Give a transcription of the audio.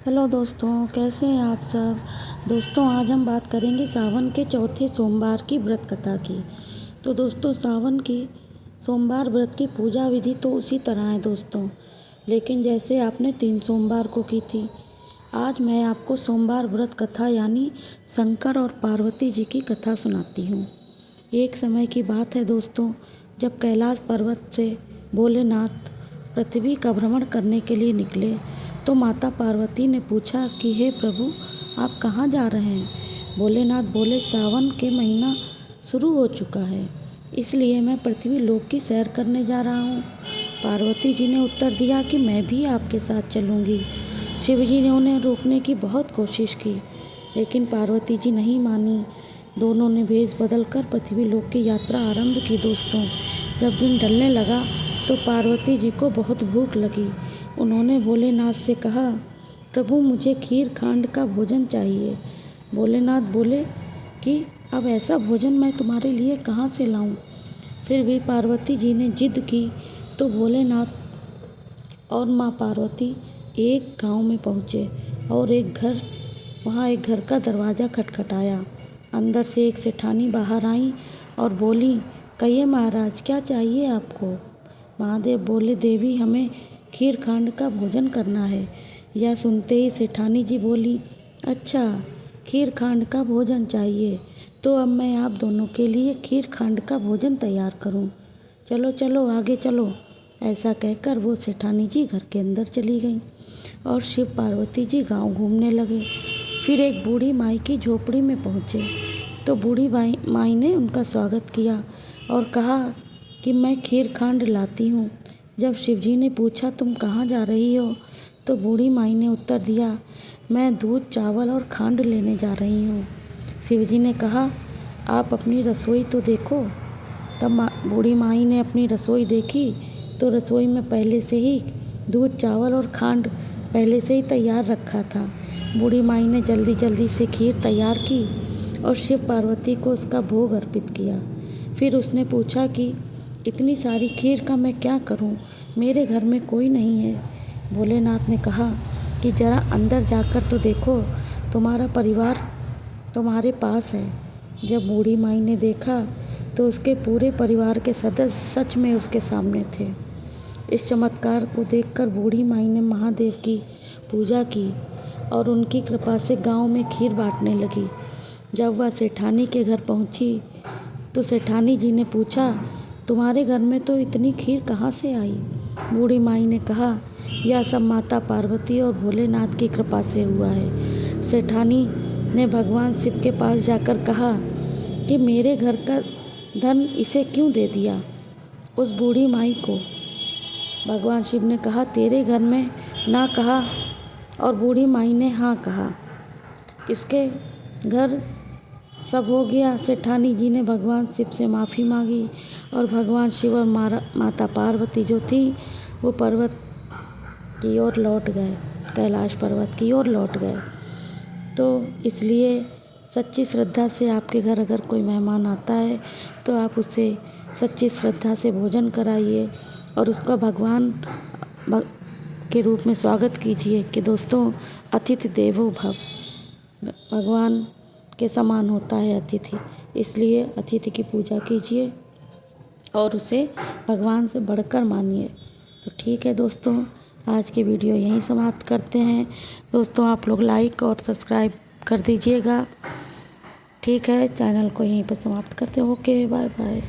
Hello दोस्तों, कैसे हैं आप सब। दोस्तों, आज हम बात करेंगे सावन के चौथे सोमवार की व्रत कथा की। तो दोस्तों, सावन की सोमवार व्रत की पूजा विधि तो उसी तरह है दोस्तों, लेकिन जैसे आपने 3 सोमवार को की थी, आज मैं आपको सोमवार व्रत कथा यानी शंकर और पार्वती जी की कथा सुनाती हूँ। एक समय की बात है दोस्तों, जब कैलाश पर्वत से भोलेनाथ पृथ्वी का भ्रमण करने के लिए निकले तो माता पार्वती ने पूछा कि हे प्रभु, आप कहाँ जा रहे हैं। भोलेनाथ बोले, सावन के महीना शुरू हो चुका है, इसलिए मैं पृथ्वी लोक की सैर करने जा रहा हूँ। पार्वती जी ने उत्तर दिया कि मैं भी आपके साथ चलूँगी। शिव जी ने उन्हें रोकने की बहुत कोशिश की, लेकिन पार्वती जी नहीं मानी। दोनों ने भेष बदलकर पृथ्वी लोक की यात्रा आरंभ की दोस्तों। जब दिन ढलने लगा तो पार्वती जी को बहुत भूख लगी। उन्होंने भोलेनाथ से कहा, प्रभु मुझे खीर खांड का भोजन चाहिए। भोलेनाथ बोले कि अब ऐसा भोजन मैं तुम्हारे लिए कहाँ से लाऊं। फिर भी पार्वती जी ने जिद की तो भोलेनाथ और माँ पार्वती एक गांव में पहुँचे और वहाँ एक घर का दरवाज़ा खटखटाया। अंदर से एक सेठानी बाहर आई और बोली, कहिए महाराज, क्या चाहिए आपको। महादेव बोले, देवी हमें खीर खांड का भोजन करना है। यह सुनते ही सेठानी जी बोली, अच्छा, खीर खांड का भोजन चाहिए, तो अब मैं आप दोनों के लिए खीर खांड का भोजन तैयार करूं। चलो चलो आगे चलो। ऐसा कहकर वो सेठानी जी घर के अंदर चली गई और शिव पार्वती जी गांव घूमने लगे। फिर एक बूढ़ी माई की झोपड़ी में पहुँचे तो बूढ़ी माई ने उनका स्वागत किया और कहा कि मैं खीर खांड लाती हूँ। जब शिवजी ने पूछा, तुम कहाँ जा रही हो, तो बूढ़ी माई ने उत्तर दिया, मैं दूध, चावल और खांड लेने जा रही हूँ। शिवजी ने कहा, आप अपनी रसोई तो देखो। तब बूढ़ी माई ने अपनी रसोई देखी तो रसोई में पहले से ही दूध, चावल और खांड पहले से ही तैयार रखा था। बूढ़ी माई ने जल्दी जल्दी से खीर तैयार की और शिव पार्वती को उसका भोग अर्पित किया। फिर उसने पूछा कि इतनी सारी खीर का मैं क्या करूं, मेरे घर में कोई नहीं है। भोलेनाथ ने कहा कि जरा अंदर जाकर तो देखो, तुम्हारा परिवार तुम्हारे पास है। जब बूढ़ी माई ने देखा तो उसके पूरे परिवार के सदस्य सच में उसके सामने थे। इस चमत्कार को देखकर बूढ़ी माई ने महादेव की पूजा की और उनकी कृपा से गांव में खीर बांटने लगी। जब वह सेठानी के घर पहुंची तो सेठानी जी ने पूछा, तुम्हारे घर में तो इतनी खीर कहाँ से आई। बूढ़ी माई ने कहा, यह सब माता पार्वती और भोलेनाथ की कृपा से हुआ है। सेठानी ने भगवान शिव के पास जाकर कहा कि मेरे घर का धन इसे क्यों दे दिया, उस बूढ़ी माई को। भगवान शिव ने कहा, तेरे घर में ना कहा, और बूढ़ी माई ने हाँ कहा। इसके घर सब हो गया। सेठानी जी ने भगवान शिव से माफ़ी मांगी और भगवान शिव और माता पार्वती जो थी वो पर्वत की ओर लौट गए, कैलाश पर्वत की ओर लौट गए। तो इसलिए सच्ची श्रद्धा से आपके घर अगर कोई मेहमान आता है तो आप उसे सच्ची श्रद्धा से भोजन कराइए और उसका भगवान के रूप में स्वागत कीजिए कि दोस्तों, अतिथि देवो भव, भगवान के समान होता है अतिथि। इसलिए अतिथि की पूजा कीजिए और उसे भगवान से बढ़कर मानिए। तो ठीक है दोस्तों, आज की वीडियो यहीं समाप्त करते हैं। दोस्तों, आप लोग लाइक और सब्सक्राइब कर दीजिएगा। ठीक है, चैनल को यहीं पर समाप्त करते हैं। Okay, bye bye.